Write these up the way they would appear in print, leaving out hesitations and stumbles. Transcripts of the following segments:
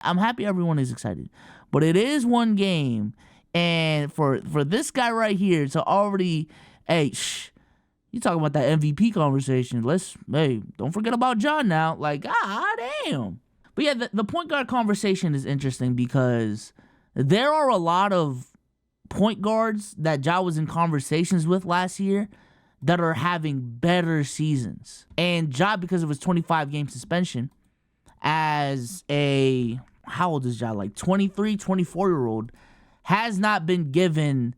I'm happy everyone is excited. But it is one game. And for this guy right here to already, hey, you talking about that MVP conversation. Hey, don't forget about John now. Like, god damn. But yeah, the point guard conversation is interesting because there are a lot of point guards that Ja was in conversations with last year that are having better seasons. And Ja, because of his 25-game suspension, as a, how old is Ja? Like 23, 24-year-old, has not been given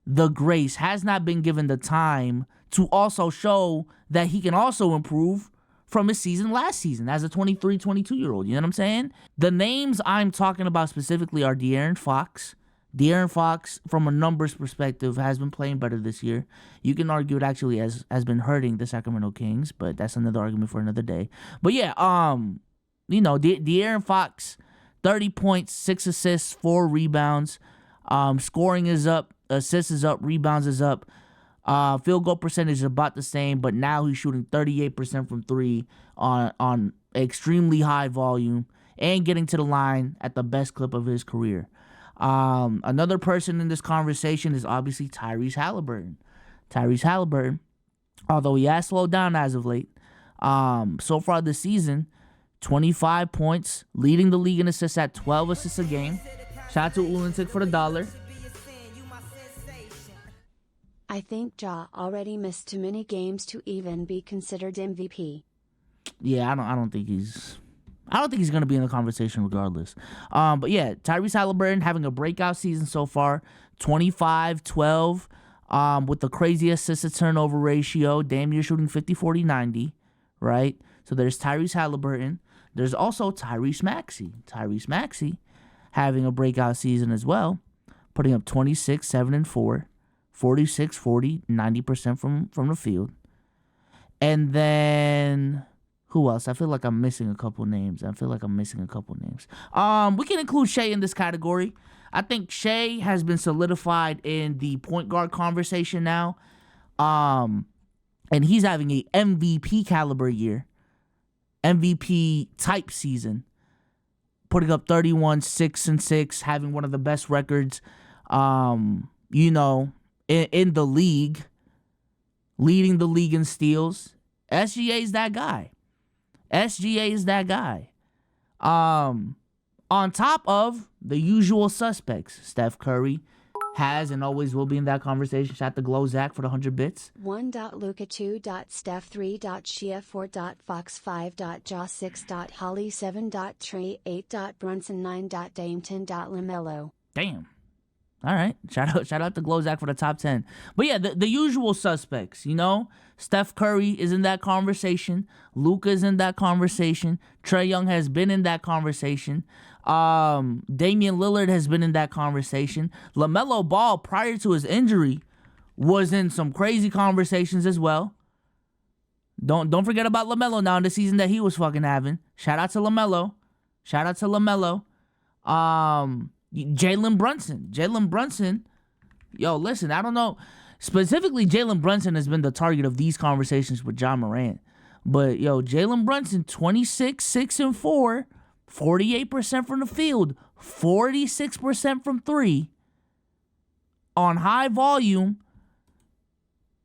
the grace, has not been given the time to also show that he can also improve from his season last season as a 23, 22-year-old. You know what I'm saying? The names I'm talking about specifically are De'Aaron Fox. De'Aaron Fox, from a numbers perspective, has been playing better this year. You can argue it actually has been hurting the Sacramento Kings, but that's another argument for another day. But yeah, De'Aaron Fox, 30 points, 6 assists, 4 rebounds. Scoring is up, assists is up, rebounds is up. Field goal percentage is about the same, but now he's shooting 38% from 3 on extremely high volume and getting to the line at the best clip of his career. Another person in this conversation is obviously Tyrese Halliburton. Tyrese Halliburton, although he has slowed down as of late, so far this season, 25 points, leading the league in assists at 12 assists a game. Shout out to Ulintik for the $1. I think Ja already missed too many games to even be considered MVP. Yeah, I don't think he's going to be in the conversation regardless. But yeah, Tyrese Halliburton having a breakout season so far. 25, 12, with the crazy assist to turnover ratio. Damn near shooting 50, 40, 90, right? So there's Tyrese Halliburton. There's also Tyrese Maxey. Tyrese Maxey having a breakout season as well. Putting up 26, 7, and 4. 46, 40, 90% from the field. And then who else? I feel like I'm missing a couple names. We can include Shea in this category. I think Shea has been solidified in the point guard conversation now. And he's having a MVP caliber year. MVP type season. Putting up 31, 6 and 6, having one of the best records, in the league, leading the league in steals. SGA is that guy. On top of the usual suspects, Steph Curry has and always will be in that conversation. Shout out to Glozak for the 100 bits. 1.Luka 2. Steph 3. Shia 4. Fox 5. Ja 6. Holly 7. Trey 8. Brunson 9. Dame 10. LaMelo. Damn. All right. Shout out to Glozak for the top 10. But yeah, the usual suspects, Steph Curry is in that conversation. Luka is in that conversation. Trae Young has been in that conversation. Damian Lillard has been in that conversation. LaMelo Ball, prior to his injury, was in some crazy conversations as well. Don't forget about LaMelo now in the season that he was fucking having. Shout out to LaMelo. Jalen Brunson. Yo, listen, I don't know. Specifically, Jalen Brunson has been the target of these conversations with John Morant. But, yo, Jalen Brunson, 26, 6, and 4, 48% from the field, 46% from 3, on high volume,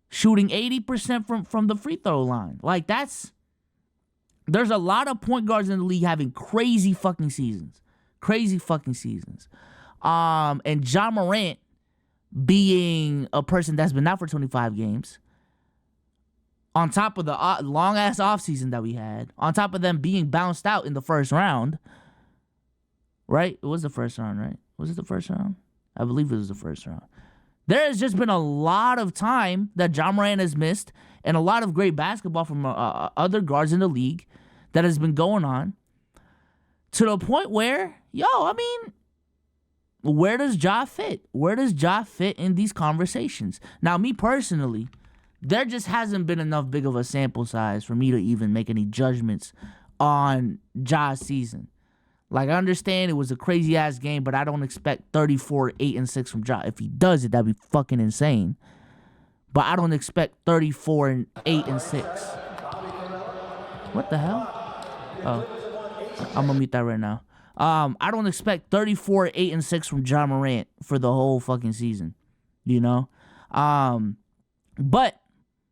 shooting 80% from the free throw line. Like, there's a lot of point guards in the league having crazy fucking seasons. And John Morant being a person that's been out for 25 games, on top of the long-ass offseason that we had, on top of them being bounced out in the first round, right? It was the first round, right? Was it the first round? I believe it was the first round. There has just been a lot of time that John Morant has missed and a lot of great basketball from other guards in the league that has been going on to the point where, where does Ja fit? Where does Ja fit in these conversations? Now, me personally, there just hasn't been enough big of a sample size for me to even make any judgments on Ja's season. Like, I understand it was a crazy-ass game, but I don't expect 34, 8, and 6 from Ja. If he does it, that'd be fucking insane. But I don't expect 34 and 8 and 6. What the hell? Oh, I'm gonna mute that right now. I don't expect 34, 8, and 6 from Ja Morant for the whole fucking season. You know? But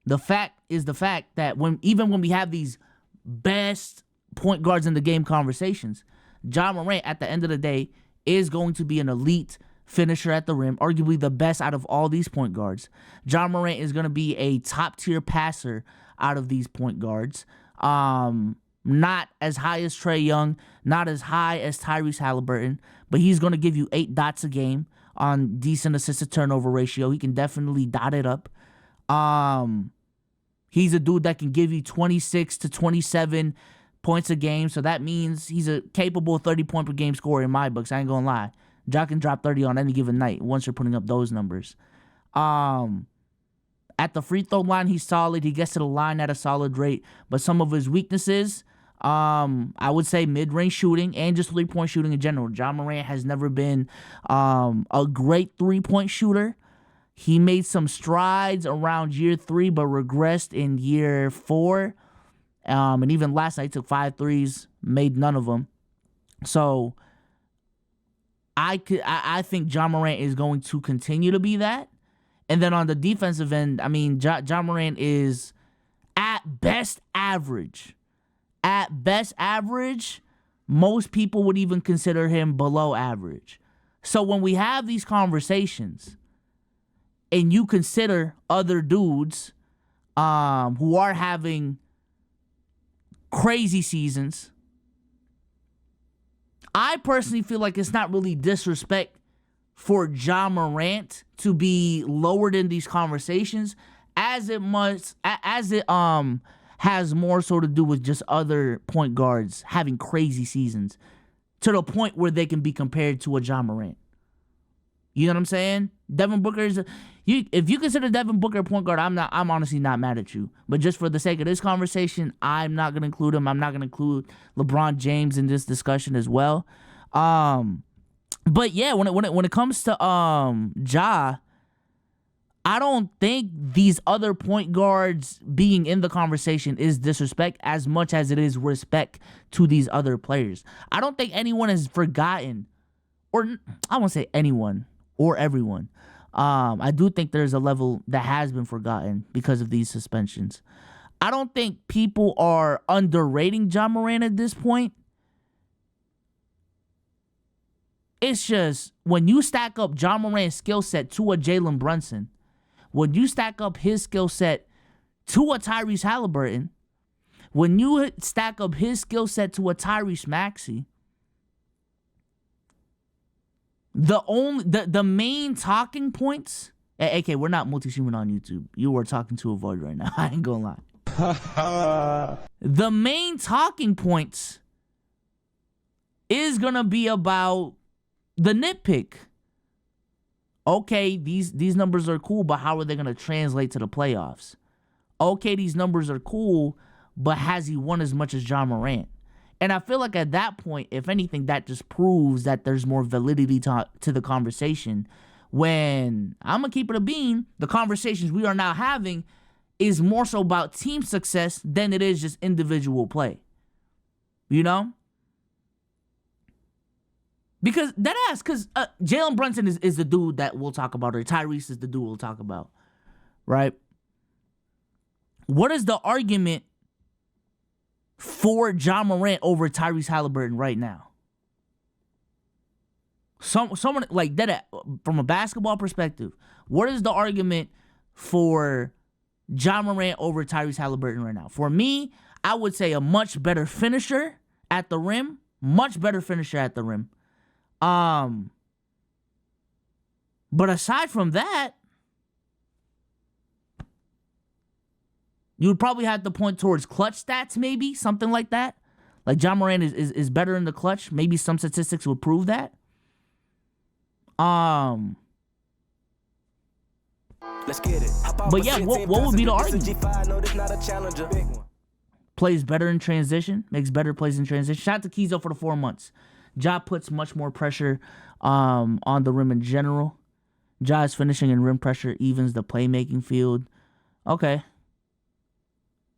the fact is the fact that even when we have these best point guards in the game conversations, Ja Morant at the end of the day is going to be an elite finisher at the rim, arguably the best out of all these point guards. Ja Morant is going to be a top-tier passer out of these point guards. Not as high as Trae Young, not as high as Tyrese Halliburton, but he's going to give you 8 dots a game on decent assist-to-turnover ratio. He can definitely dot it up. He's a dude that can give you 26 to 27 points a game, so that means he's a capable 30-point-per-game scorer in my books. I ain't gonna lie. Ja can drop 30 on any given night once you're putting up those numbers. At the free throw line, he's solid. He gets to the line at a solid rate, but some of his weaknesses, I would say mid-range shooting and just three-point shooting in general. Ja Morant has never been a great three-point shooter. He made some strides around year 3, but regressed in year 4. And even last night, he took 5 threes, made none of them. So I think Ja Morant is going to continue to be that. And then on the defensive end, I mean, Ja Morant is at best average. At best average, most people would even consider him below average. So when we have these conversations and you consider other dudes who are having crazy seasons, I personally feel like it's not really disrespect for Ja Morant to be lowered in these conversations as it has more so to do with just other point guards having crazy seasons to the point where they can be compared to a Ja Morant. You know what I'm saying? Devin Booker is if you consider Devin Booker a point guard, I'm honestly not mad at you. But just for the sake of this conversation, I'm not gonna include him. I'm not gonna include LeBron James in this discussion as well. But yeah, when it comes to Ja, I don't think these other point guards being in the conversation is disrespect as much as it is respect to these other players. I don't think anyone has forgotten, or I won't say anyone or everyone. I do think there's a level that has been forgotten because of these suspensions. I don't think people are underrating Ja Morant at this point. It's just when you stack up Ja Morant's skill set to a Jalen Brunson, when you stack up his skill set to a Tyrese Halliburton, when you stack up his skill set to a Tyrese Maxey, the main talking points, AK, we're not multi-streaming on YouTube. You are talking to a void right now. I ain't gonna lie. The main talking points is gonna be about the nitpick. Okay, these numbers are cool, but how are they gonna translate to the playoffs? Okay, these numbers are cool, but has he won as much as Ja Morant? And I feel like at that point, if anything, that just proves that there's more validity to the conversation. When I'm going to keep it a bean, the conversations we are now having is more so about team success than it is just individual play. You know? Because Jalen Brunson is the dude that we'll talk about, or Tyrese is the dude we'll talk about. Right? What is the argument for Ja Morant over Tyrese Halliburton right now? Someone like that, from a basketball perspective, what is the argument for Ja Morant over Tyrese Halliburton right now? For me, I would say a much better finisher at the rim. Much better finisher at the rim. But aside from that, you would probably have to point towards clutch stats, maybe, something like that. Like Ja Morant is better in the clutch. Maybe some statistics would prove that. Let's get it. But yeah, what would be the argument? Plays better in transition, makes better plays in transition. Shout out to Kizo for the 4 months. Ja puts much more pressure on the rim in general. Ja's finishing and rim pressure evens the playmaking field. Okay.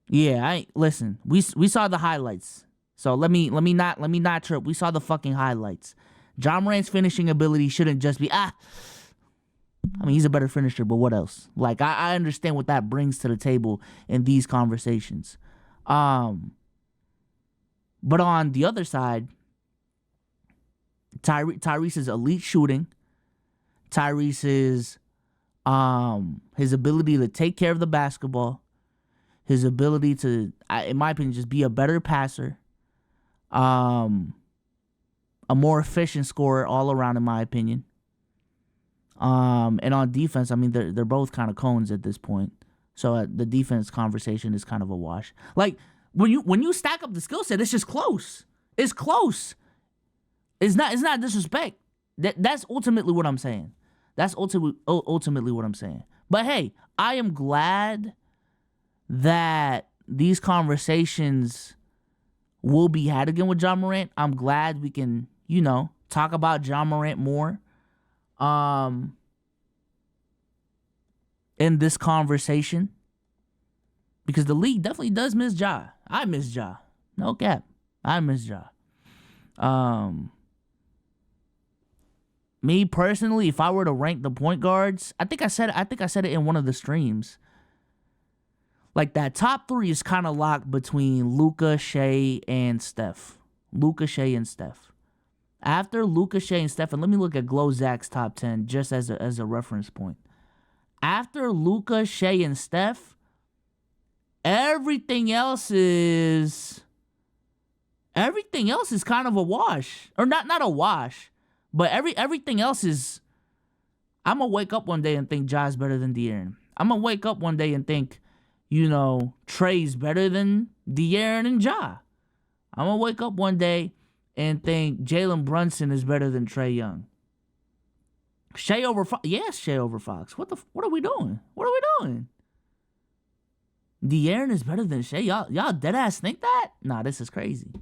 Yeah, listen. We saw the highlights. So let me not trip. We saw the fucking highlights. Ja Morant's finishing ability shouldn't just be I mean, he's a better finisher, but what else? Like, I understand what that brings to the table in these conversations. But on the other side, Tyrese's elite shooting, Tyrese's his ability to take care of the basketball, his ability to, in my opinion, just be a better passer, a more efficient scorer all around, in my opinion. And on defense, I mean, they're both kind of cones at this point. So the defense conversation is kind of a wash. Like, when you stack up the skill set, it's just close. It's close. It's not disrespect. That's ultimately what I'm saying. That's ultimately what I'm saying. But hey, I am glad that these conversations will be had again with Ja Morant. I'm glad we can, talk about Ja Morant more. In this conversation, because the league definitely does miss Ja. I miss Ja. No cap. I miss Ja. Me personally, if I were to rank the point guards, I think I said it in one of the streams. Like, that top three is kind of locked between Luka, Shea, and Steph. Luka, Shea, and Steph. After Luka, Shea, and Steph, and let me look at Glow Zach's top 10 just as a reference point. After Luka, Shea, and Steph, everything else is kind of a wash. Or not a wash, but everything else is. I'm gonna wake up one day and think Ja's better than De'Aaron. I'm gonna wake up one day and think, Trey's better than De'Aaron and Ja. I'm gonna wake up one day and think Jalen Brunson is better than Trae Young. Shea over Fox. Yes, Shea over Fox. What are we doing? What are we doing? De'Aaron is better than Shea. Y'all dead ass think that? Nah, this is crazy.